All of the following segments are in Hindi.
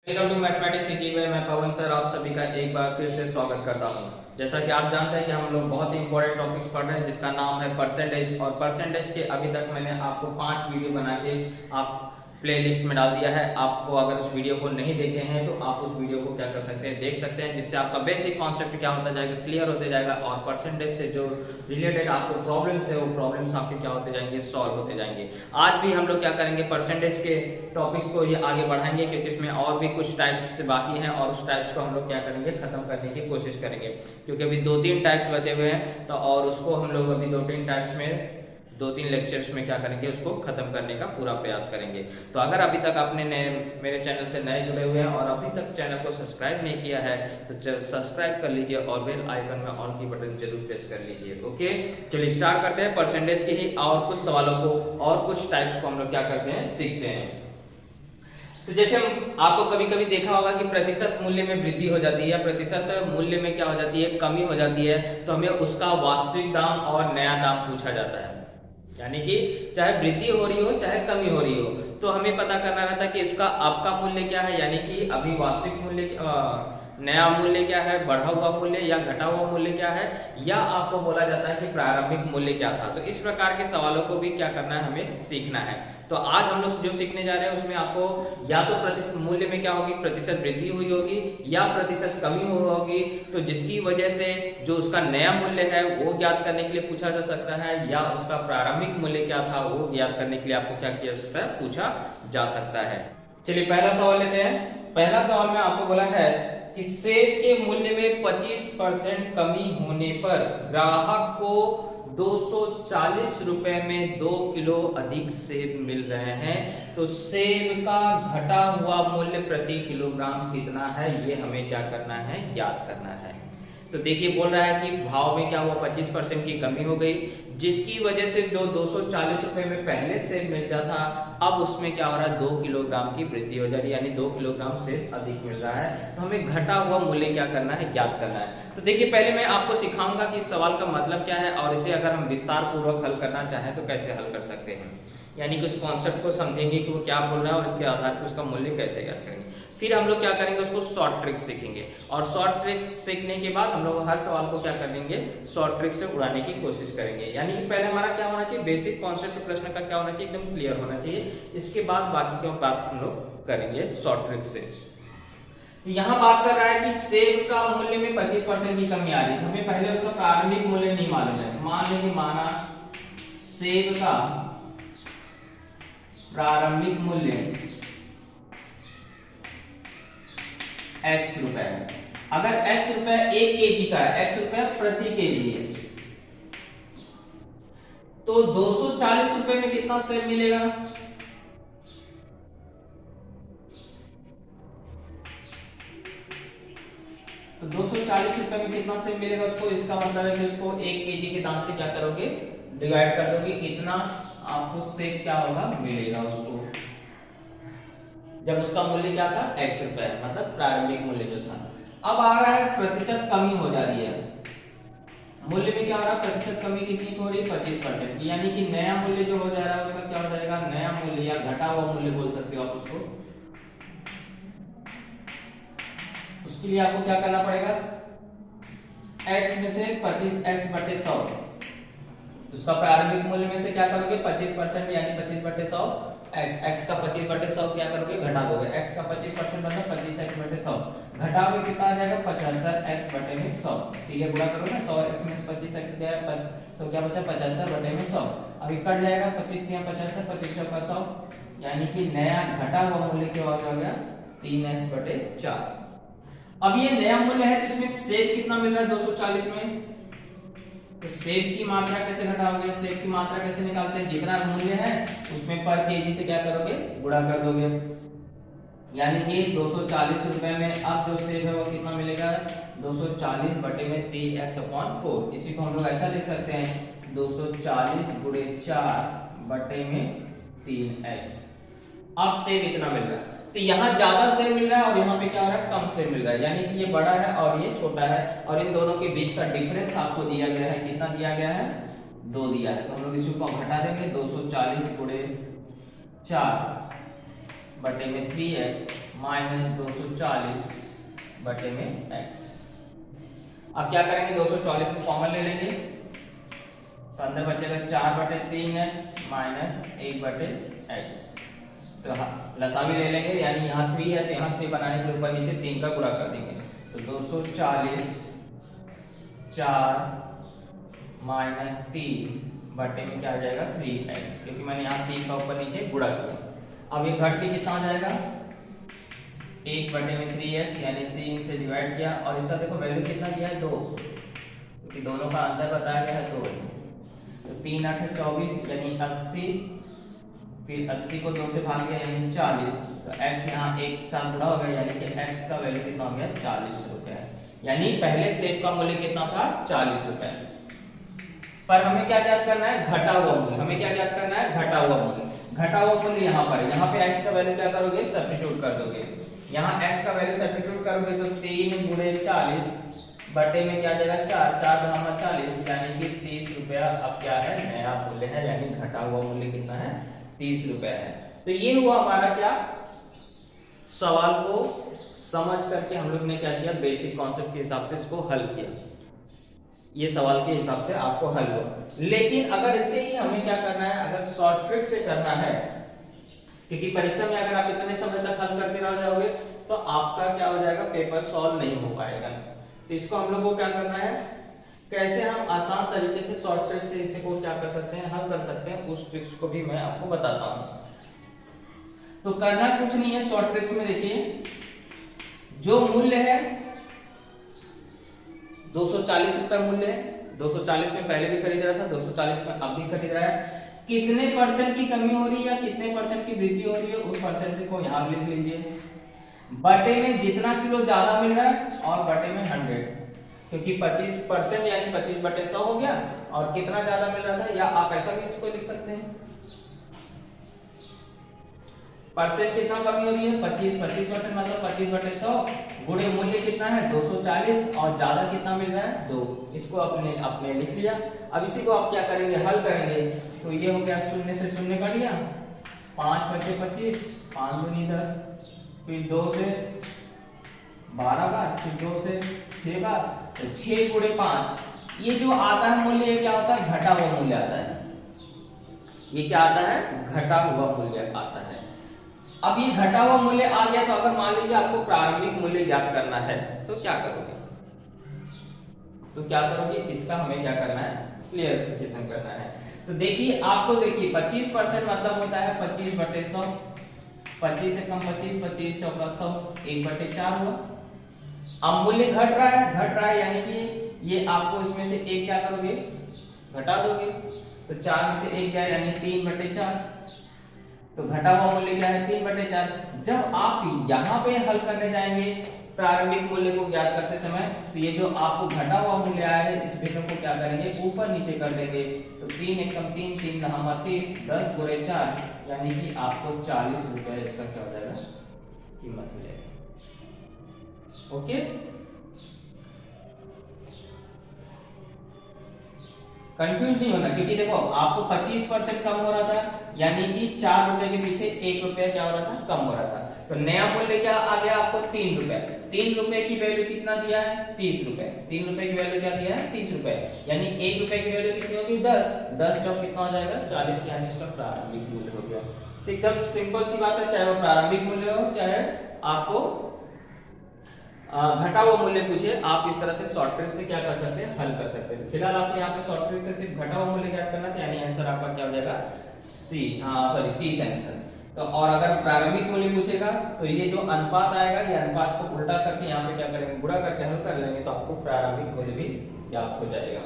वेलकम टू मैथमेटिक्स सीजी में मैं पवन सर आप सभी का एक बार फिर से स्वागत करता हूं। जैसा कि आप जानते हैं कि हम लोग बहुत ही इंपॉर्टेंट टॉपिक्स पढ़ रहे हैं जिसका नाम है परसेंटेज। और परसेंटेज के अभी तक मैंने आपको 5 वीडियो बना के आप प्लेलिस्ट में डाल दिया है। आपको अगर उस वीडियो को नहीं देखे हैं तो आप उस वीडियो को क्या कर सकते हैं, देख सकते हैं, जिससे आपका बेसिक कॉन्सेप्ट क्या होता जाएगा, क्लियर होते जाएगा और परसेंटेज से जो रिलेटेड आपको प्रॉब्लम्स है वो प्रॉब्लम्स आपके क्या होते जाएंगे, सॉल्व होते जाएंगे। आज भी हम लोग क्या करेंगे, परसेंटेज के टॉपिक्स को ये आगे बढ़ाएंगे क्योंकि इसमें और भी कुछ टाइप्स से बाकी हैं और उस टाइप्स को हम लोग क्या करेंगे, खत्म करने की कोशिश करेंगे। क्योंकि अभी 2-3 टाइप्स बचे हुए हैं तो और उसको हम लोग अभी 2-3 टाइप्स में 2-3 लेक्चर्स में क्या करेंगे, उसको खत्म करने का पूरा प्रयास करेंगे। तो अगर अभी तक आपने मेरे चैनल से नए जुड़े हुए हैं और अभी तक चैनल को सब्सक्राइब नहीं किया है तो सब्सक्राइब कर लीजिए और बेल आइकन में ऑल की बटन जरूर प्रेस कर लीजिए। ओके, चलिए स्टार्ट करते हैं परसेंटेज के ही और कुछ सवालों को और कुछ टाइप्स को हम लोग क्या करते हैं, सीखते हैं। तो जैसे आपको कभी कभी देखा होगा कि प्रतिशत मूल्य में वृद्धि हो जाती है या प्रतिशत मूल्य में क्या हो जाती है, कमी हो जाती है, तो हमें उसका वास्तविक दाम और नया दाम पूछा जाता है। यानी कि चाहे वृद्धि हो रही हो चाहे कमी हो रही हो तो हमें पता करना रहता है कि इसका आपका मूल्य क्या है, यानी कि अभी वास्तविक मूल्य नया मूल्य क्या है, बढ़ा हुआ मूल्य या घटा हुआ मूल्य क्या है, या आपको बोला जाता है कि प्रारंभिक मूल्य क्या था। तो इस प्रकार के सवालों को भी क्या करना है, हमें सीखना है। तो आज हम लोग जो सीखने जा रहे हैं उसमें आपको या तो प्रतिशत मूल्य में क्या होगी, प्रतिशत वृद्धि हुई होगी या प्रतिशत कमी हुई होगी, तो जिसकी वजह से जो उसका नया मूल्य है वो ज्ञात करने के लिए पूछा जा सकता है, या उसका प्रारंभिक मूल्य क्या था वो ज्ञात करने के लिए आपको क्या किया जा सकता है, पूछा जा सकता है। चलिए पहला सवाल लेते हैं। पहला सवाल में आपको बोला है कि सेब के मूल्य में 25% कमी होने पर ग्राहक को 240 रुपए में 2 किलो अधिक सेब मिल रहे हैं, तो सेब का घटा हुआ मूल्य प्रति किलोग्राम कितना है, ये हमें क्या करना है, ज्ञात करना है। तो देखिए बोल रहा है कि भाव में क्या हुआ, 25% की कमी हो गई, जिसकी वजह से जो 240 रुपए में पहले सेब मिलता था अब उसमें क्या हो रहा है, 2 किलोग्राम की वृद्धि हो जा रही है, यानी 2 किलोग्राम सेब अधिक मिल रहा है। तो हमें घटा हुआ मूल्य क्या करना है, ज्ञात करना है। तो देखिए पहले मैं आपको सिखाऊंगा कि इस सवाल का मतलब क्या है और इसे अगर हम विस्तार पूर्वक हल करना चाहें तो कैसे हल कर सकते हैं, यानी कि उस कॉन्सेप्ट को समझेंगे कि वो क्या बोल रहा है और इसके आधार पर उसका मूल्य कैसे ज्ञात करेंगे। फिर हम लोग क्या करेंगे, उसको शॉर्ट ट्रिक्स सीखेंगे और शॉर्ट ट्रिक्स सीखने के बाद हम लोग हर सवाल को क्या करेंगे, शॉर्ट ट्रिक से उड़ाने की कोशिश करेंगे। यानी कि पहले हमारा क्या होना चाहिए, बेसिक कॉन्सेप्ट प्रश्न का क्या होना चाहिए, एकदम क्लियर होना चाहिए। इसके बाद बाकी की बात हम लोग करेंगे शॉर्ट ट्रिक से। तो यहाँ बात कर रहा है कि सेब का मूल्य में 25% की कमी आ रही है, हमें पहले उसका प्रारंभिक मूल्य नहीं मालूम है। मान लीजिए माना सेब का प्रारंभिक मूल्य x रुपए है। अगर x रुपए 1 केजी का है, x रुपए प्रति केजी है, तो 240 रुपए में कितना सेब मिलेगा, तो 240 रुपए में कितना सेब मिलेगा उसको, इसका मतलब है कि उसको 1 केजी के दाम से क्या करोगे, डिवाइड कर दोगे, इतना आपको सेब क्या होगा, मिलेगा उसको, जब उसका मूल्य क्या था, x रुपए, मतलब प्रारंभिक मूल्य जो था। अब आ रहा है प्रतिशत कमी हो जा रही है, मूल्य में क्या हो रहा है, प्रतिशत कमी कितनी हो रही है, 25% की, यानी कि नया मूल्य जो हो जा रहा है उसका क्या हो जाएगा, नया मूल्य या घटा हुआ मूल्य बोल सकते हो आप उसको। उसके लिए आपको क्या करना पड़ेगा, x में से 25x/100, उसका प्रारंभिक मूल्य में से क्या करोगे, 25% यानी 25/100, x का 25/100 क्या करोगे, घटा दोगे, x का 25% मतलब 25x/100, घटाओगे कितना आ जाएगा, 75x/100। ठीक है, गुणा करो ना, 100x में से 25x गया तो क्या बचा, 75/100। अभी कट जाएगा, 25 3 75, 25 चौका 100, यानी कि नया घटा हुआ मूल्य क्या हो गया, 3x/4। अब ये नया मूल्य है तो इसमें सेब कितना मिल रहा है, 240 में, तो सेब की मात्रा कैसे घटाओगे, सेब की मात्रा कैसे निकालते हैं, जितना मूल्य है उसमें पर केजी से क्या करोगे, गुणा कर दोगे, यानी कि 240 रुपए में अब जो सेब है वो कितना मिलेगा, 240 बटे में 3x/4। इसी को हम लोग ऐसा लिख सकते हैं, 240 गुणे 4 बटे में 3x। अब सेब इतना मिल रहा है, तो यहाँ ज्यादा सेब मिल रहा है और यहाँ पे क्या हो रहा है, कम सेब मिल रहा है, यानी कि ये बड़ा है और ये छोटा है, और इन दोनों के बीच का डिफरेंस आपको दिया गया है, कितना दिया गया है, 2 दिया है। तो हम लोग इसको घटा देंगे, 240 गुणे 4 बटे में 3x माइनस 240 बटे में x। अब क्या करेंगे, 240 को कॉमन ले लेंगे तो अंदर बचेगा 4 बटे 3x माइनस 1 बटे x। तो लसा भी ले लेंगे, यानी यहाँ 3 है तो यहाँ 3 बनाने के ऊपर नीचे 3 का गुणा कर देंगे। तो 240 4 माइनस 3 बटे में क्या आ जाएगा 3x, क्योंकि मैंने यहाँ 3 का ऊपर नीचे गुणा किया। अब ये घट के कितना आ जाएगा, 1 बटे में 3x, यानी 3 से डिवाइड किया और इसका देखो वैल्यू कितना दिया है 2, क्योंकि दोनों का अंतर बताया गया है 2। तो 3 8 24 यानी 80, फिर 80 को 2 से भाग दिया यानी 40। तो x यहाँ एक साथ गुणा हो गया, यानी कि x का वैल्यू कितना हो गया 40 रुपए। यानी पहले सेब का मूल्य कितना था 40 रुपए। पर हमें क्या ज्ञात करना है, घटा हुआ मूल्य। हमें क्या ज्ञात करना है, घटा हुआ मूल्य। घटा हुआ मूल्य यहाँ पर है, यहाँ पे x का वैल्यू क्या करोगे, सब्स्टिट्यूट कर दोगे। यहाँ x का वैल्यू सब्स्टिट्यूट करोगे तो 3 गुणे 40 बटे में क्या जाएगा 4, 4 दशमलव 40, यानी कि 30 रुपया अब क्या है, नया मूल्य है, यानी घटा हुआ मूल्य कितना है 30 रुपया है। तो ये हुआ हमारा क्या, सवाल को समझ करके हम लोग ने क्या किया, बेसिक कॉन्सेप्ट के हिसाब से इसको हल किया। ये सवाल के हिसाब से आपको हल हुआ। लेकिन अगर इसे ही हमें क्या करना है, अगर शॉर्ट ट्रिक से करना है, क्योंकि परीक्षा में अगर आप इतने समय तक हल करते रह जाओगे तो आपका क्या हो जाएगा, पेपर सॉल्व नहीं हो पाएगा। तो इसको हम लोग को क्या करना है, कैसे हम आसान तरीके से शॉर्ट ट्रिक से इसे को क्या कर सकते हैं, हल कर सकते हैं, उस ट्रिक्स को भी मैं आपको बताता हूं। तो करना कुछ नहीं है शॉर्ट ट्रिक्स में, देखिए जो मूल्य है 240 रुपए मूल्य है, 240 में पहले भी खरीद रहा था, 240 में अब भी खरीद रहा है। कितने परसेंट की कमी हो रही है या कितने परसेंट की वृद्धि हो रही है, उस परसेंटेज को यहां लिख लीजिए। बटे में जितना किलो ज्यादा मिल रहा है और बटे में 100, क्योंकि 25% यानी 25 बटे 100 हो गया, और कितना ज्यादा मिल रहा था, या आप ऐसा भी इसको लिख सकते हैं, परसेंट कितना कमी हो रही है 25% मतलब 25 बटे 100 गुणे मूल्य कितना है 240, और ज्यादा कितना मिल रहा है 2। इसको अपने लिख लिया। अब इसी को आप क्या करेंगे, हल करेंगे। तो ये हो गया, शून्य से शून्य काट लिया, 5 बचे 25, 5 दूनी 10, फिर 2 से 12 बार, फिर 2 से 6 बार, तो 6 गुणे 5। ये जो आता है मूल्य, ये क्या होता है, घटा हुआ मूल्य आता है। ये क्या आता है, घटा हुआ मूल्य आता है। अब ये घटा हुआ मूल्य आ गया, तो अगर मान लीजिए आपको प्रारंभिक मूल्य ज्ञात करना है तो क्या करोगे, इसका हमें क्या करना है, क्लियरिफिकेशन करना है। तो देखिए आपको, देखिए 25% मतलब होता है 25 बटे 100, 25 से कम 25, 25 चौका 100, 1 बटे 4 हुआ। अब मूल्य घट रहा है, यानी कि ये आपको इसमें से एक क्या करोगे, घटा दोगे। तो 4 में से 1 गया, यानी 3 बटे 4। तो घटा हुआ मूल्य क्या है 3 बटे 4। जब आप यहाँ पे हल करने जाएंगे प्रारंभिक मूल्य को ज्ञात करते समय, तो ये जो आपको घटा हुआ मूल्य आया है इस भिन्न को क्या करेंगे, ऊपर नीचे कर देंगे। तो 3 एकम 3, 3 दहमा 30, 10 गुणे 4, यानी कि आपको 40 रुपए इसका क्या हो जाएगा, कीमत मिलेगी। ओके, कंफ्यूज नहीं होना, क्योंकि देखो आपको 25% कम हो रहा था, यानी कि 4 रुपए के पीछे 1 रुपया क्या हो रहा था, कम हो रहा था। तो नया मूल्य क्या आ गया आपको 3 रुपए। 3 रुपए की वैल्यू कितना दिया है 30 रुपए। 3 रुपए की वैल्यू क्या दिया है 30 रुपए, यानी 1 रुपए की वैल्यू कितनी होगी 10, 10 चौक कितना हो जाएगा 40, यानी इसका प्रारंभिक मूल्य हो गया। तो एकदम सिंपल सी बात है, चाहे वो प्रारंभिक मूल्य हो चाहे आपको घटा हुआ मूल्य पूछे, आप इस तरह से शॉर्ट ट्रिक से क्या कर सकते हैं, हल कर सकते हैं। फिलहाल आपको यहाँ पे शॉर्ट ट्रिक से सिर्फ घटा हुआ मूल्य ज्ञात करना था, यानी आंसर आपका क्या हो जाएगा सी, 30 आंसर। तो और अगर प्रारंभिक मूल्य पूछेगा तो ये जो अनुपात आएगा, ये अनुपात को उल्टा करके यहाँ पे क्या करेंगे, गुणा करके हल कर लेंगे, तो आपको प्रारंभिक मूल्य भी ज्ञात हो जाएगा।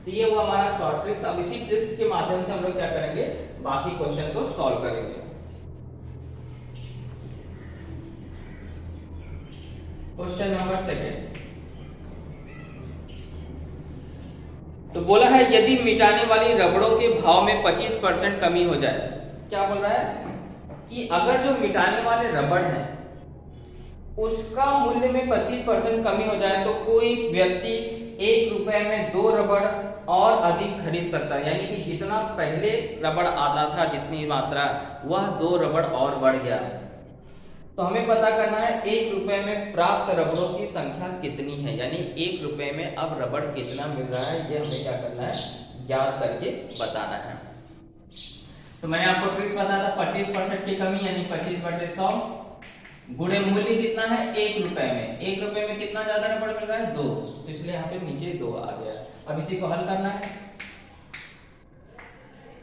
तो ये हुआ हमारा शॉर्ट ट्रिक्स। अब इसी ट्रिक्स के माध्यम से हम लोग क्या करेंगे, बाकी क्वेश्चन को सॉल्व करेंगे। क्वेश्चन नंबर 2 तो बोला है यदि मिटाने वाली रबड़ों के भाव में 25% कमी हो जाए। क्या बोल रहा है कि अगर जो मिटाने वाले रबड़ हैं उसका मूल्य में 25% कमी हो जाए तो कोई व्यक्ति 1 रुपए में 2 रबड़ और अधिक खरीद सकता है, यानी कि जितना पहले रबड़ आता था जितनी मात्रा, वह 2 रबड़ और बढ़ गया। तो तो हमें पता करना है 1 रुपए में प्राप्त रबड़ों की संख्या कितनी है, यानी 1 रुपए में अब रबड़ कितना मिल रहा है ये हमें क्या करना है, ज्ञात करके बताना है। तो मैंने आपको ट्रिक्स बताया था 25% की कमी यानी 25/100 गुणे मूल्य कितना है 1 रुपए में। 1 रुपए में कितना ज्यादा रबड़ मिल रहा है 2, तो इसलिए यहाँ पे नीचे 2 आ गया। अब इसी को हल करना है,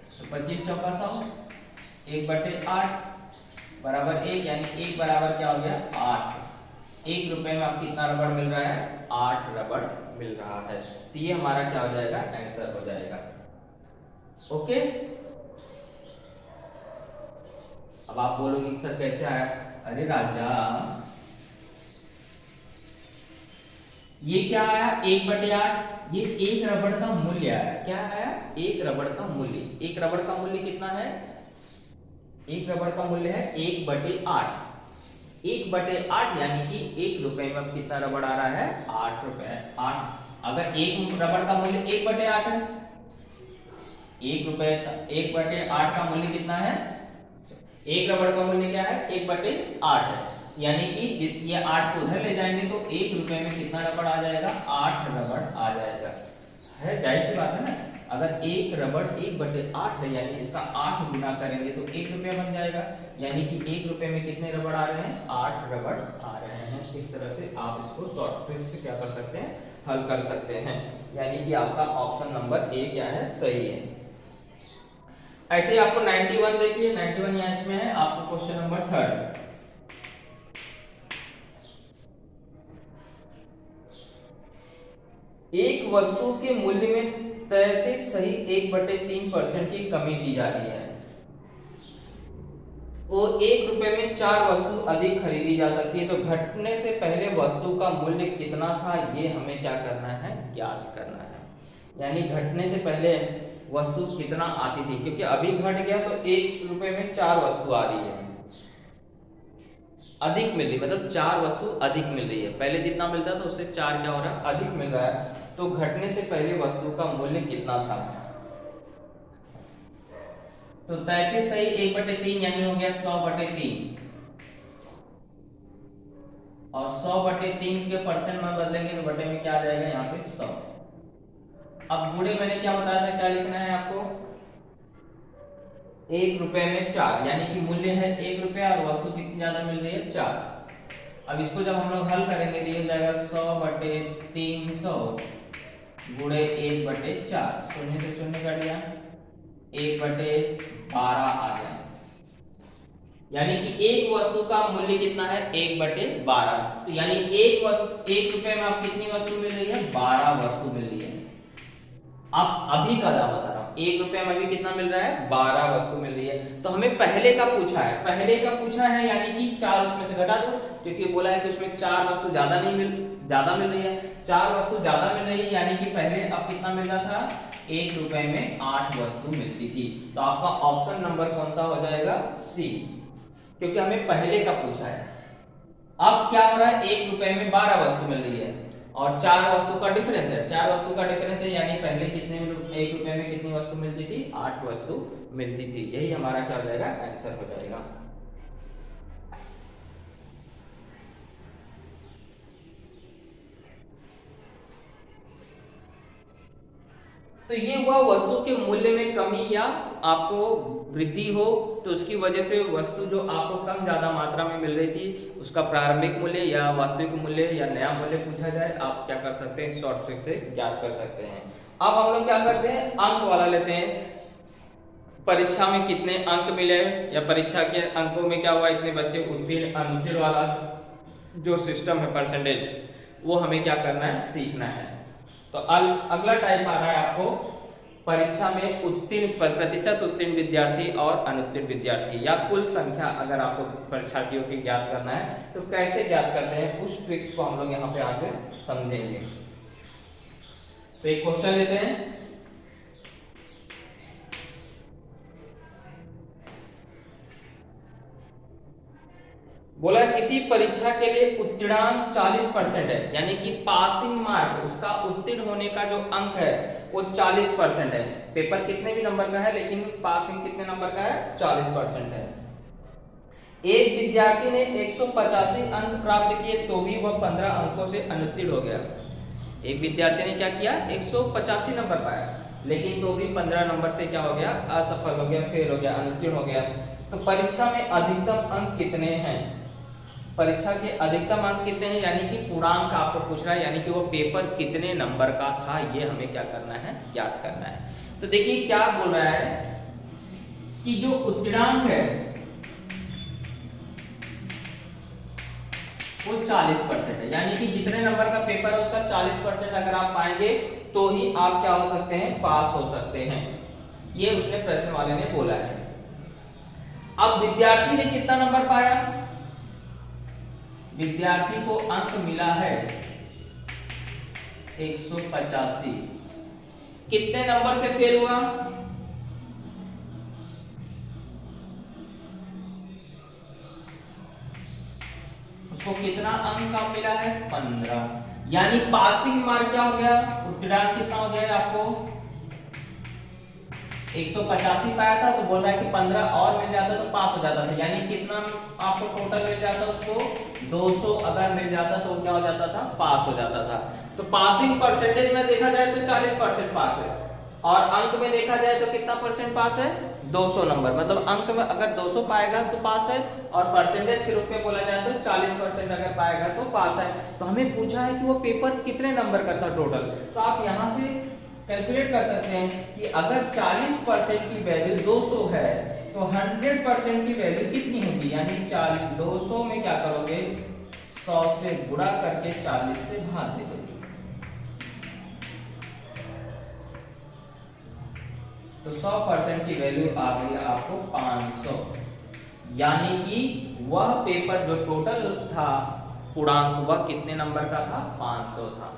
तो 25 चौका 100 1/8 बराबर 1, यानी 1 बराबर क्या हो गया 8। 1 रुपए में अब कितना रबड़ मिल रहा है 8 रबड़ मिल रहा है। तो ये हमारा क्या हो जाएगा, आंसर हो जाएगा। ओके, अब आप बोलोगे सर कैसे आया, अरे राजा ये क्या आया 1/8, ये 1 रबड़ का मूल्य आया। क्या आया 1 रबड़ का मूल्य। 1 रबड़ का मूल्य कितना है, 1 रबड़ का मूल्य है 1/8। 1/8 यानी कि 1 रुपए में अब कितना रबड़ आ रहा है 8 रुपए 8। अगर 1 रबड़ का मूल्य 1/8 है, 1/8 का मूल्य कितना है, 1 रबड़ का मूल्य क्या है 1/8 है, यानी कि ये 8 को उधर ले जाएंगे तो 1 रुपए में कितना रबड़ आ जाएगा 8 रबड़ आ जाएगा। है जाहिर सी बात है ना, अगर 1 रबड़ 1/8 है यानी इसका 8 गुना करेंगे तो 1 रुपया बन जाएगा, यानी कि 1 रुपए में कितने रबड़ आ रहे हैं 8 रबड़ आ रहे हैं। इस तरह से आप इसको शॉर्ट ट्रिक से क्या कर सकते हैं, हल कर सकते हैं, यानी कि आपका ऑप्शन नंबर ए क्या है सही है। ऐसे ही आपको 91 देखिए, 91 यहाँ इसमें है, आपको क्वेश्चन नंबर 3 एक वस्तु के मूल्य में 33 सही 1/3% की कमी दी जा रही है। वो 1 रुपए में 4 वस्तु अधिक खरीदी जा सकती है, तो घटने से पहले वस्तु का मूल्य कितना था ये हमें क्या करना है, ज्ञात करना है। यानी घटने से पहले वस्तु कितना आती थी, क्योंकि अभी घट गया तो 1 रुपए में 4 वस्तु आ रही है, अधिक मिल रही, मतलब 4 वस्तु अधिक मिल रही है। पहले जितना मिलता था उससे 4 क्या हो रहा है अधिक मिल रहा है। तो घटने से पहले वस्तु का मूल्य कितना था, तो 33 सही 1/3 यानी हो गया 100/3, और 100/3 के परसेंट में बदलेंगे तो बटे में क्या आ जाएगा यहाँ पे 100। अब गुणे मैंने क्या बताया था, क्या लिखना है आपको 1 रुपए में 4, यानी कि मूल्य है 1 रुपया और वस्तु कितनी ज्यादा मिल रही है 4। अब इसको जब हम लोग हल करेंगे तो ये हो जाएगा 100/300 गुणे 1/4, शून्य से शून्य कट गया 1/12 आ गया, यानी कि एक वस्तु का मूल्य कितना है 1/12। तो यानी एक रुपए में आप कितनी वस्तु मिल रही है 12 वस्तु मिल रही है। आप अभी का दाम बता रहा हूं, 1 रुपए में अभी कितना मिल रहा है 12 वस्तु मिल रही है। तो हमें पहले का पूछा है, यानी कि 4 उसमें से घटा दो, क्योंकि बोला है कि उसमें 4 वस्तु ज्यादा मिल रही है, 4 वस्तु ज्यादा मिल रही है, यानी कि पहले अब कितना मिल रहा था 1 रुपए में 8 वस्तु मिलती थी। तो आपका ऑप्शन नंबर कौन सा हो जाएगा सी, क्योंकि हमें पहले का पूछा है। अब क्या हो रहा है 1 रुपए में 12 वस्तु मिल रही है और 4 वस्तु का डिफरेंस है, 4 वस्तु का डिफरेंस है, यानी पहले कितने 1 रुपए में कितनी वस्तु मिलती थी 8 वस्तु मिलती थी। यही हमारा क्या हो जाएगा आंसर हो जाएगा। तो ये हुआ वस्तु के मूल्य में कमी या आपको वृद्धि हो, तो उसकी वजह से वस्तु जो आपको कम ज्यादा मात्रा में मिल रही थी उसका प्रारंभिक मूल्य या वास्तविक मूल्य या नया मूल्य पूछा जाए, आप क्या कर सकते हैं शॉर्ट ट्रिक से ज्ञात कर सकते हैं। अब हम लोग क्या करते हैं अंक वाला लेते हैं, परीक्षा में कितने अंक मिले या परीक्षा के अंकों में क्या हुआ, इतने बच्चे उत्तीर्ण अनुत्तीर्ण वाला जो सिस्टम है परसेंटेज, वो हमें क्या करना है सीखना है। तो अगला टाइप आ रहा है आपको परीक्षा में प्रतिशत उत्तीर्ण विद्यार्थी और अनुत्तीर्ण विद्यार्थी या कुल संख्या अगर आपको परीक्षार्थियों की ज्ञात करना है तो कैसे ज्ञात करते हैं, उस ट्रिक्स को हम लोग यहाँ पे आगे समझेंगे। तो एक क्वेश्चन लेते हैं, बोला किसी परीक्षा के लिए उत्तीर्णांक 40% है, यानी कि पासिंग मार्क उसका उत्तीर्ण होने का जो अंक है वो 40% है। पेपर कितने भी नंबर का है लेकिन पासिंग कितने नंबर का है 40% है। एक विद्यार्थी ने 185 अंक प्राप्त किए तो भी वह 15 अंकों से अनुत्तीर्ण हो गया। एक विद्यार्थी ने क्या किया, 185 नंबर पाया, लेकिन तो भी 15 नंबर से क्या हो गया, असफल हो गया, फेल हो गया, अनुत्तीर्ण हो गया। तो परीक्षा में अधिकतम अंक कितने हैं, परीक्षा के अधिकतम अंक कितने हैं, यानी कि पूर्णांक आपको पूछ रहा है, यानी कि वो पेपर कितने नंबर का था, ये हमें क्या करना है, ज्ञात करना है। तो देखिए क्या बोल रहा है कि जो उत्तीर्णांक है वो 40% है, यानी कि जितने नंबर का पेपर है उसका 40% अगर आप पाएंगे तो ही आप क्या हो सकते हैं, पास हो सकते हैं। ये उसने प्रश्न वाले ने बोला है। अब विद्यार्थी ने कितना नंबर पाया, विद्यार्थी को अंक मिला है 185, कितने नंबर से फेल हुआ, उसको कितना अंक का मिला है, 15, यानी पासिंग मार्क क्या हो गया, उत्तीर्णांक कितना हो गया आपको 185 पाया था, तो बोल रहा है कि 15 और मिल जाता तो पास हो जाता था, यानी कितना आपको टोटल मिल जाता, उसको 200 अगर मिल जाता तो क्या हो जाता था, पास हो जाता था। तो पासिंग परसेंटेज में देखा जाए तो 40% पास है, और अंक में देखा जाए तो कितना परसेंट पास है, 200 नंबर, मतलब अंक में अगर 200 पाएगा तो पास है, और परसेंटेज के रूप में बोला जाए तो 40% अगर पाएगा तो पास है। तो हमें पूछा है कि वो पेपर कितने नंबर का था टोटल, तो आप यहाँ से कैलकुलेट कर सकते हैं कि अगर 40% की वैल्यू 200 है तो 100% की वैल्यू कितनी होगी, यानी 200 में क्या करोगे, 100 से गुणा करके 40 से भाग दे दोगे, तो 100% की वैल्यू आ गई आपको 500, यानी कि वह पेपर जो टोटल था पूर्णांक वह कितने नंबर का था, 500 था।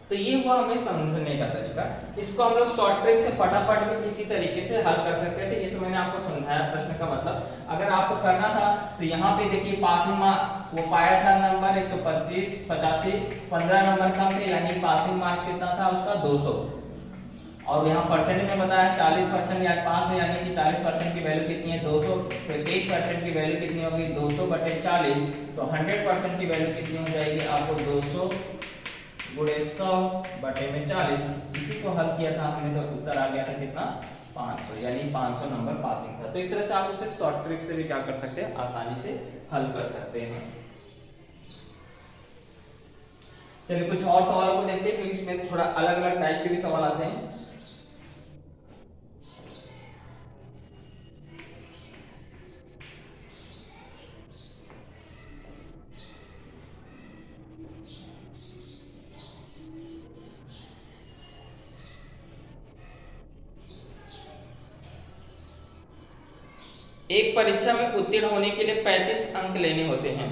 तो ये हुआ हमें समझने का तरीका। इसको हम लोग शॉर्ट ट्रिक से फटाफट में इसी तरीके से हल कर सकते थे। ये तो मैंने आपको समझाया प्रश्न का मतलब। अगर आपको करना था तो यहाँ पे देखिए पासिंग मार्क वो पाया था नंबर 125 85, 15 नंबर कम थे, यानी पासिंग मार्क कितना था उसका 200, और यहाँ परसेंट में बताया 40% या पास है, यानी कि 40% की वैल्यू कितनी है, 200, तो 1% की वैल्यू कितनी होगी, 200/40, तो 100% की वैल्यू कितनी हो जाएगी आपको 200 गुणे 100/40। इसी को हल किया था हमने तो उत्तर आ गया था कितना, 500, यानी 500 नंबर पासिंग था। तो इस तरह से आप उसे शॉर्ट ट्रिक से भी क्या कर सकते हैं, आसानी से हल कर सकते हैं। चलिए कुछ और सवालों को देखते हैं, क्योंकि इसमें थोड़ा अलग अलग टाइप के भी सवाल आते हैं। एक परीक्षा में उत्तीर्ण होने के लिए 35 अंक लेने होते हैं,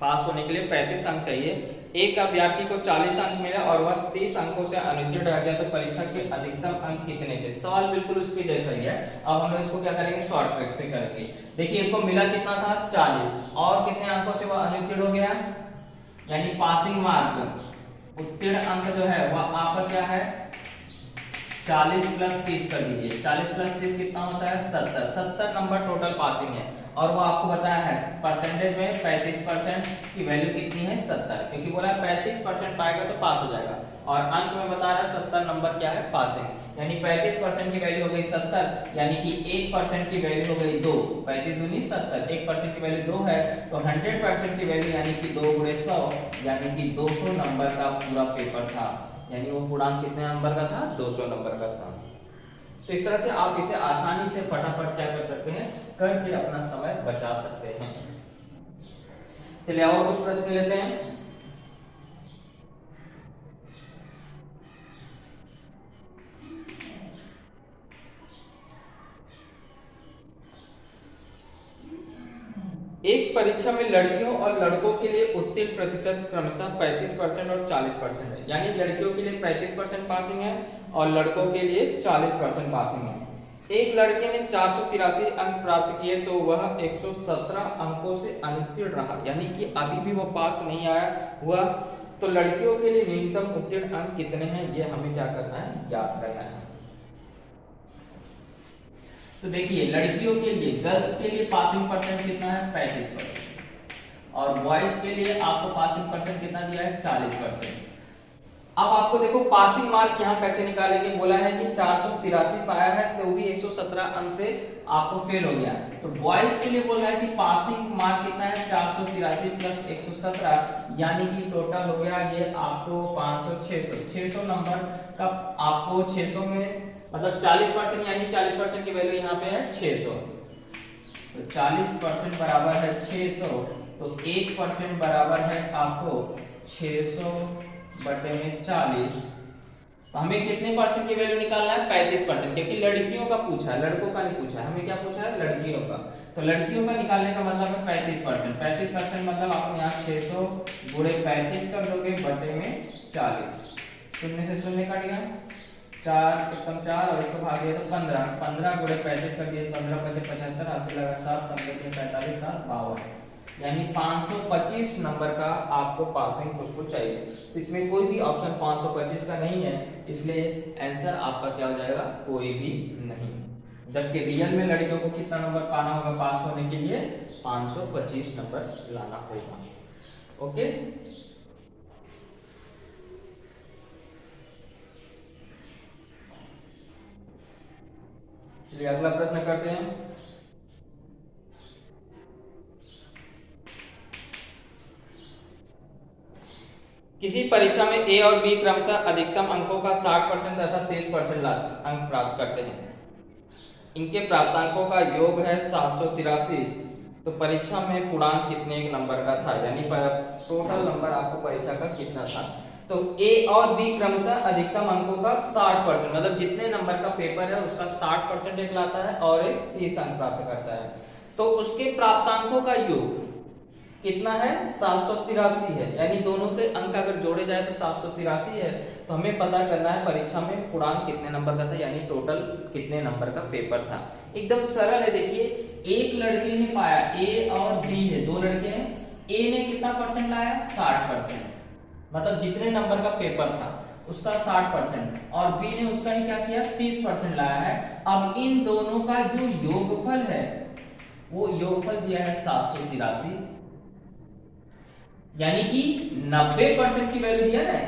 पास होने के लिए 35 अंक चाहिए। एक अभ्यर्थी को 40 अंक मिले और वह 30 अंकों से अनुत्तीर्ण रह गया, तो परीक्षा के अधिकतम अंक कितने थे। सवाल बिल्कुल उसके जैसा ही है। अब हम लोग इसको क्या करेंगे, शॉर्ट ट्रिक से करेंगे। देखिए इसको मिला कितना था, 40, और कितने अंकों से वह अनुत्तीर्ण हो गया, यानी पासिंग मार्क उत्तीर्ण अंक जो है वह आपका क्या है, 40 + 30 कर दीजिए। 40 + 30 कितना होता है, 70 नंबर टोटल पासिंग है, और वो आपको बताया है परसेंटेज में 35% की वैल्यू कितनी है, 70, क्योंकि बोला 35% पाएगा तो पास हो जाएगा, और अंक में बता रहा है 70 नंबर क्या है, पासिंग, यानी 35% की वैल्यू हो गई 70, यानी कि 1% की वैल्यू हो गई 2, 35 दूनी 70, 1% की वैल्यू 2 है, तो 100% की वैल्यू यानी कि 2 × 100, यानी कि 200 नंबर का पूरा पेपर था, यानी वो पूर्णांक कितने नंबर का था, 200 नंबर का था। तो इस तरह से आप इसे आसानी से फटाफट क्या कर सकते हैं, करके अपना समय बचा सकते हैं। चलिए और कुछ प्रश्न लेते हैं। एक परीक्षा में लड़कियों और लड़कों के लिए उत्तीर्ण प्रतिशत क्रमशः 35% और 40% है, यानी लड़कियों के लिए 35% पासिंग है और लड़कों के लिए 40% पासिंग है। एक लड़के ने 483 अंक प्राप्त किए तो वह 117 अंकों से अनुत्तीर्ण रहा, यानी कि अभी भी वह पास नहीं आया हुआ। तो लड़कियों के लिए न्यूनतम उत्तीर्ण अंक कितने हैं, ये हमें क्या करना है, ज्ञात करना है। तो देखिए लड़कियों के लिए, गर्ल्स के लिए पासिंग परसेंट कितना है 35% और बॉयज के लिए आपको पासिंग परसेंट कितना दिया है 40%। अब आपको देखो पासिंग मार्क यहाँ कैसे निकालेंगे, बोला है कि 483 पाया है तो भी 117 अंक से आपको फेल हो गया। तो बॉयज के लिए बोल रहा है कि पासिंग मार्क कितना है 483 प्लस 117 यानी कि टोटल हो गया ये आपको 600 नंबर का आपको 600 में मतलब 40% यानी 40% की वैल्यू यहाँ पे है 600। तो 40% बराबर है 600 तो 1% बराबर है आपको 600 बटे में 40। तो हमें कितने परसेंट की वैल्यू निकालना है 35%, क्योंकि लड़कियों का पूछा है, लड़कों का नहीं पूछा है। हमें क्या पूछा है लड़कियों का, तो लड़कियों का निकालने का मतलब है 35%। 35% मतलब आप यहाँ 600 गुणे 35 कर दोगे बटे में 40, शून्य से शून्य कट गया, 4 एकम 4 और इसको भाग दिया तो 15 गुणे 35 कर दिए 15 पचे 75 80 लगा 7 15 3 45 7 52 यानी 525 नंबर का आपको पासिंग उसको चाहिए। तो इसमें कोई भी ऑप्शन 525 का नहीं है, इसलिए आंसर आपका क्या हो जाएगा कोई भी नहीं। जबकि रियल में लड़कियों को कितना नंबर पाना होगा पास होने के लिए 525 नंबर लाना होगा। ओके, चलिए अगला प्रश्न करते हैं। किसी परीक्षा में ए और बी क्रमशः अधिकतम अंकों का 60% तथा 30% अंक प्राप्त करते हैं। इनके प्राप्तांकों का योग है 783। तो परीक्षा में पूर्णांक कितने नंबर का था, यानी टोटल नंबर आपको परीक्षा का कितना था। तो ए और बी क्रमशः अधिकतम अंकों का 60% मतलब जितने नंबर का पेपर है उसका 60% एक लाता है और एक 30 अंक प्राप्त करता है। तो उसके प्राप्तांकों का योग कितना है 783 है, यानी दोनों के अंक अगर जोड़े जाए तो 783 है। तो हमें पता करना है परीक्षा में पूर्णांक कितने नंबर का था, यानी टोटल कितने नंबर का पेपर था। एकदम सरल है। देखिए एक लड़के ने पाया, ए और बी है, दो लड़के हैं, ए ने कितना परसेंट लाया 60%, मतलब जितने नंबर का पेपर था उसका 60% और बी ने उसका ही क्या किया 30% लाया है। अब इन दोनों का जो योगफल है वो योगफल दिया है 783, यानी कि 90% की वैल्यू दिया है,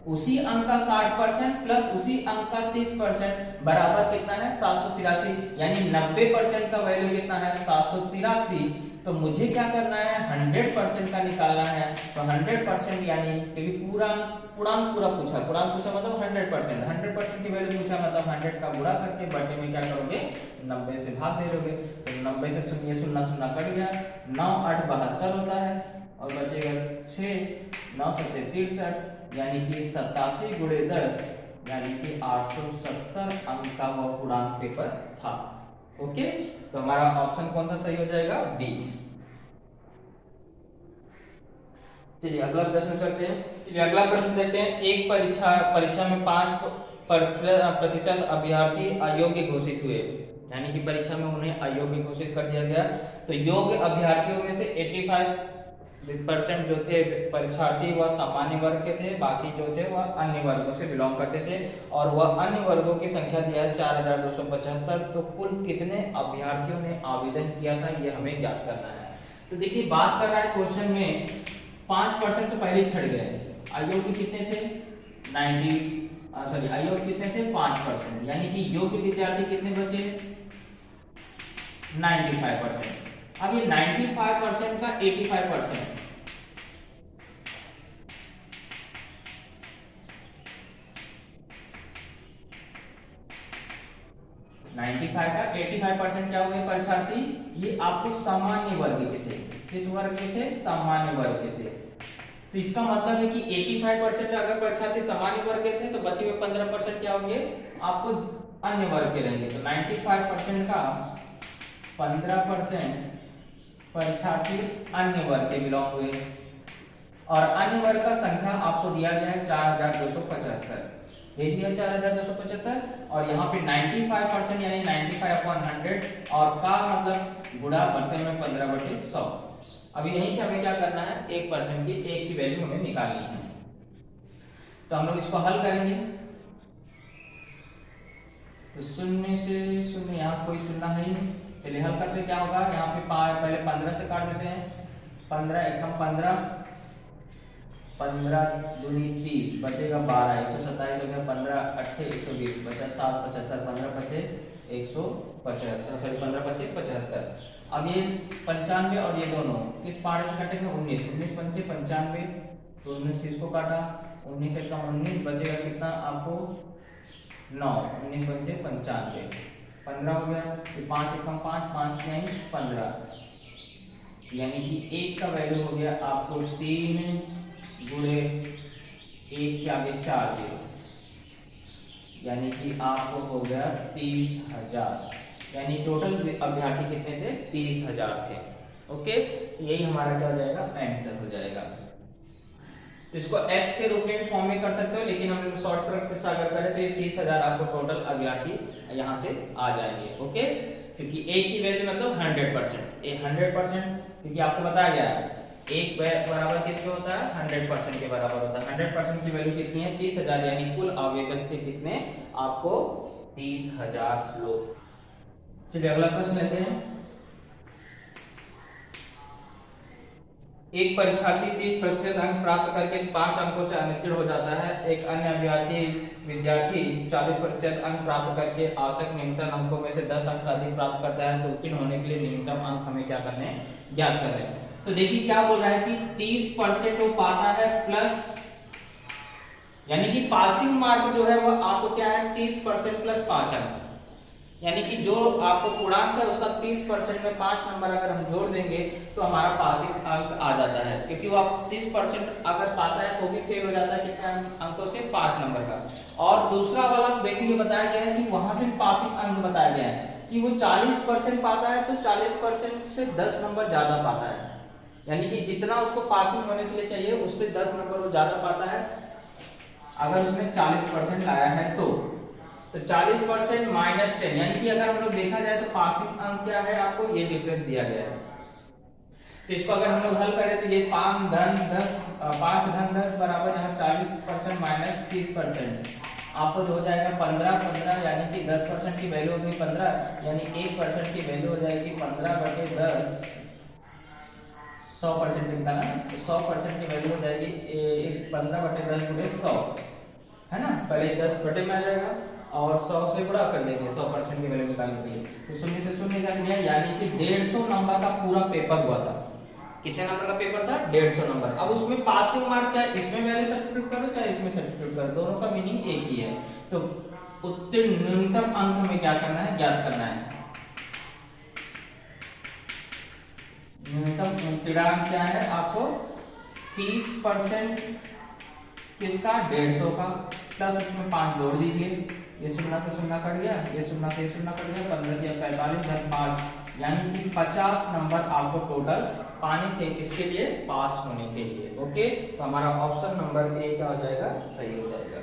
उसी अंक का 60% प्लस उसी अंक का 30% बराबर कितना है 783, यानी 90% का वैल्यू कितना है 783। तो मुझे क्या करना है 100% का निकालना है। तो 100% यानी क्योंकि पूर्णांक पूरा पूछा मतलब 100%, 100% की वैल्यू पूछा मतलब 100 का गुणा करके बटे में क्या करोगे 90 से भाग दे दोगे। तो 90 से शून्य शून्य शून्य कट गया, 9 8 72 होता है और बचेगा 6 9 7 63 यानी कि 87 गुणे 10 यानी कि 870 अंक का वह पूर्णांक पेपर था। ओके, तो हमारा ऑप्शन कौन सा सही हो जाएगा डी। चलिए अगला प्रश्न करते हैं। चलिए अगला प्रश्न देखते हैं। एक परीक्षा में 5% अभ्यर्थी अयोग्य घोषित हुए, यानी कि परीक्षा में उन्हें अयोग्य घोषित कर दिया गया। तो योग्य अभ्यर्थियों में से 85% जो थे परीक्षार्थी वह सामान्य वर्ग के थे, बाकी जो थे वह अन्य वर्गों से बिलोंग करते थे और वह अन्य वर्गों की संख्या दिया है 4275। तो कुल कितने अभ्यर्थियों ने आवेदन किया था ये हमें ज्ञात करना है। तो देखिए बात कर रहा है क्वेश्चन में 5% तो पहले छट गए, अयोग्य कितने थे अयोग्य कितने थे 5%, यानी कि योग्य विद्यार्थी कितने बचे 95%। अब ये 95% का 85%, का 85% क्या हुए परीक्षार्थी, ये आपको सामान्य वर्ग के थे। किस वर्ग के थे सामान्य वर्ग के थे। तो इसका मतलब है कि 85% अगर परीक्षार्थी सामान्य वर्ग के थे तो बचे हुए 15% क्या होंगे आपको अन्य वर्ग के रहेंगे। तो 95% का 15% परीक्षार्थी अन्य वर्ग के बिलोंग हुए और अन्य वर्ग का संख्या आपको दिया गया है 4275, ये दिया 4275 और यहाँ पे 95% यानी 95/100 और का मतलब गुणा बटे में 15/100। अब यहीं से हमें क्या करना है 1% की एक की वैल्यू हमें निकालनी है। तो हम लोग इसको हल करेंगे। तो शून्य से शून्य, यहाँ कोई शून्य है ही नहीं। चलिए हल करते क्या होगा, यहाँ पे पहले 15 से काट देते हैं। 15 एकम 15, 15 दूनी 30, बचेगा 12, 127 हो गया, 15 अट्ठे 120, बचा 7 75, 15 बचे 175, सॉरी 15 बचे 75। अब ये 95 और ये दोनों किस पार्ट से कटेंगे, 19, 19 पंचे 95, तो 19 इसको काटा, 19 से कम 19, बचेगा कितना आपको 9, 19 पंचे 95, 15 हो गया, फिर 5 एकम 5, 5 नहीं 15, यानी कि 1 का वैल्यू हो गया आपको 3 गुणे 1 के आगे 4 जीरो, यानी कि आपको हो गया 30,000, यानी टोटल अभ्यर्थी कितने थे, 30,000 थे। ओके, यही हमारा क्या हो जाएगा, आंसर हो जाएगा। तो इसको x के रूप में फॉर्म में कर सकते हो, लेकिन हम शॉर्टकट से अगर करें तो ये 30,000 आपको टोटल अभ्यर्थी यहाँ से आ जाएंगे। ओके, क्योंकि एक की वैल्यू मतलब 100%, ये 100%, क्योंकि आपको बताया गया है एक बराबर किसके होता है, 100% के बराबर होता है। 100% की वैल्यू कितनी है, 30,000, यानी कुल आवेदन के कितने आपको 30,000 लोग। चलिए अगला प्रश्न लेते हैं। एक परीक्षार्थी 30% अंक प्राप्त करके 5 अंकों से अनुत्तीर्ण हो जाता है। एक अन्य विद्यार्थी 40% अंक प्राप्त करके आवश्यक न्यूनतम अंकों में से 10 अंक अधिक प्राप्त करता है, तो उत्तीर्ण होने के लिए न्यूनतम अंक हमें क्या करने हैं, ज्ञात करने हैं। तो देखिए क्या बोल रहा है कि 30% वो पाता है प्लस, यानी कि पासिंग मार्क जो है वो आपको क्या है 30% प्लस 5 अंक, यानी कि जो आपको पूर्णांक है उसका 30% में 5 नंबर अगर हम जोड़ देंगे तो हमारा पासिंग अंक आ जाता है, क्योंकि वो आप 30% अगर पाता है तो भी फेल हो जाता है कितने अंकों से, 5 नंबर का। और दूसरा वाला देखिए बताया गया है कि वहां से पासिंग अंक बताया गया है कि वो 40% पाता है तो 40% से 10 नंबर ज्यादा पाता है, यानी कि जितना उसको पासिंग होने के लिए चाहिए उससे 10 नंबर वो ज्यादा पाता है अगर उसने 40% लाया है तो 40% माइनस 10, यानी कि अगर हम लोग देखा जाए तो पासिंग अंक क्या है, आपको ये डिफरेंस दिया गया है। तो इसको अगर हम लोग हल करें तो ये 5 धन 10 बराबर यहाँ 40% माइनस 30%, आपको हो जाएगा 15, यानी कि 10% की वैल्यू हो गई 15, यानी 1% की वैल्यू हो जाएगी 15/10, 100% निकाला तो 100% की वैल्यू हो जाएगी 15/10 गुणे 100, है ना। पहले 10 बटे में आ जाएगा और 100 से गुणा कर देंगे 100% की वैल्यू निकालने के लिए, तो 0 से 0 निकाल दिया, यानी कि 150 नंबर का पूरा पेपर हुआ था। कितने नंबर का पेपर था, 150 नंबर। अब उसमें पासिंग मार्क क्या है, इसमें वैल्यू सब्स्टिट्यूट करो चाहे इसमें सब्स्टिट्यूट करो, दोनों का मीनिंग एक ही है। तो उत्तीर्ण न्यूनतम अंक हमें क्या करना है, ज्ञात करना है। न्यूनतम उत्तीर्णांक क्या है आपको, 30% किसका, 150 का, प्लस इसमें 5 जोड़ दीजिए, ये 0 से 0 कट गया, ये 0 से 0 कट गया, 15 से 45 धन 5, यानी कि 50 नंबर आपको टोटल पाने थे किसके लिए, पास होने के लिए। ओके, तो हमारा ऑप्शन नंबर ए क्या हो जाएगा, सही हो जाएगा।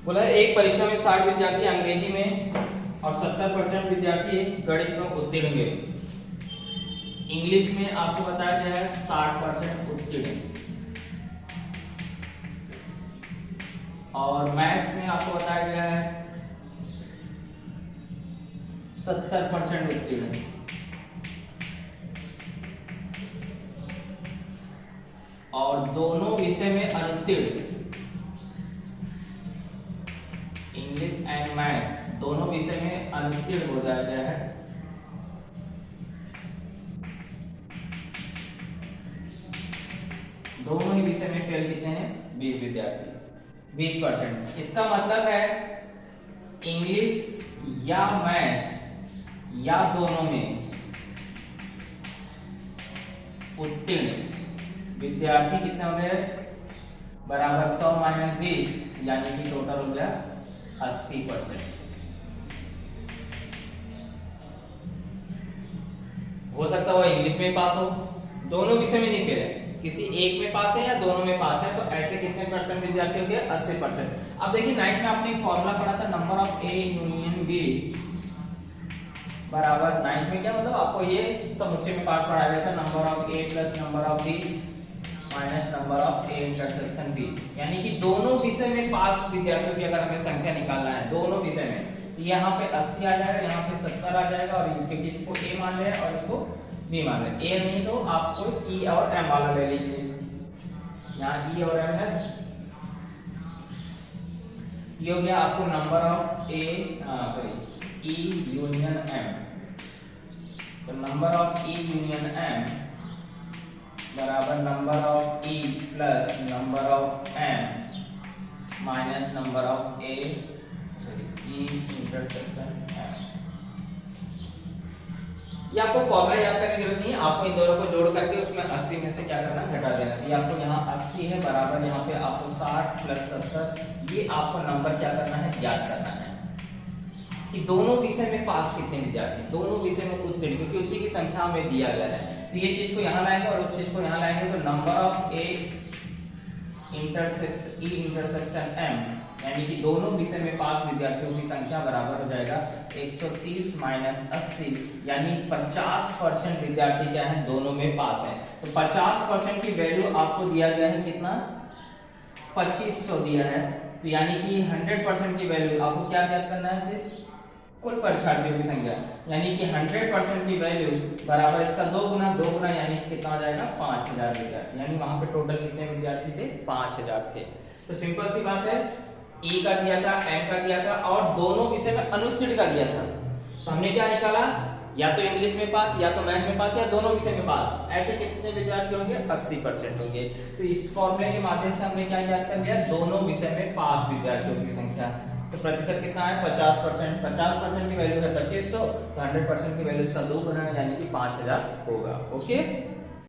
बोला एक परीक्षा में 60 विद्यार्थी अंग्रेजी में और 70% विद्यार्थी गणित में उत्तीर्ण हुए। इंग्लिश में आपको बताया गया है 60% उत्तीर्ण, और मैथ्स में आपको बताया गया है 70% उत्तीर्ण। और दोनों विषय में अनुत्तीर्ण, इंग्लिश एंड मैथ्स दोनों विषय में अनुत्तीर्ण हो जाया गया है। दोनों ही विषय में फेल कितने हैं, 20 विद्यार्थी, 20%। इसका मतलब है इंग्लिश या मैथ्स या दोनों में उत्तीर्ण विद्यार्थी कितने हो गए, बराबर 100 माइनस 20, यानी कि टोटल हो गया 80%। हो सकता है इंग्लिश में पास हो, दोनों विषय में नहीं फेल है, किसी एक में पास है या दोनों में पास है, तो ऐसे कितने परसेंट विद्यार्थी हो गए, 80%। अब देखिए 9th में आपने फॉर्मूला पढ़ा था, number of A union B बराबर 9 में क्या मतलब आपको ये समुच्चय में पार्ट पढ़ाया गया था, number of A plus number of B minus number of A intersection B, यानी कि दोनों विषय में पास विद्यार्थियों की अगर हमें संख्या निकालना है दोनों विषय में, तो यहाँ पे 80 आ जाएगा, यहाँ पे 70 आ जाएगा, और क्योंकि इसको ए मान ले और इसको बी मान ले, ए नहीं तो आपको ई और एम वाला ले लीजिए, यहाँ ई और एम है, ये हो गया आपको number of A E union M, तो number of E union M बराबर number of E plus number of M minus number of A E intersection M. ये आपको फॉर्मूला याद करने की जरूरत नहीं है, आपको इन दोनों को जोड़ करके उसमें 80 में से क्या करना है घटा देना। ये आपको यहाँ 80 है बराबर यहाँ पे आपको 60 प्लस 70, ये आपको नंबर क्या करना है याद करना है कि दोनों विषय में पास कितने विद्यार्थी, दोनों विषय में उत्तीर्ण, क्योंकि उसी की संख्या हमें दिया गया है। तो ये चीज को यहाँ लाएंगे और उस चीज को यहाँ लाएंगे, तो number of A intersection E intersection M, यानी कि दोनों विषय में पास विद्यार्थियों की संख्या बराबर हो जाएगा 130 माइनस 80, यानी 50% विद्यार्थी क्या है दोनों में पास है। तो 50% की वैल्यू आपको दिया गया है कितना, 2500 दिया है, तो यानी कि 100% की वैल्यू आपको क्या ज्ञात करना है, सिर्फ कुल परीक्षार्थियों की संख्या, यानी कि 100% की वैल्यू बराबर इसका 2 गुना यानी कितना हो जाएगा 5000 विद्यार्थी, यानी वहां पे टोटल कितने विद्यार्थी थे 5000 थे। तो सिंपल सी बात है, ई का दिया था, एम का दिया था और दोनों विषय में अनुत्तीर्ण का दिया था, तो हमने क्या निकाला, या तो इंग्लिश में पास या तो मैथ्स में पास या दोनों विषय में पास, ऐसे कितने विद्यार्थी होंगे 80% होंगे। तो इस फॉर्मूले के माध्यम से हमने क्या ज्ञात कर लिया, दोनों विषय में पास विद्यार्थियों की संख्या। तो प्रतिशत कितना है 50%, 50% की वैल्यू है 2500, तो 100% की वैल्यू इसका 2 गुना यानी कि 5000 होगा। ओके।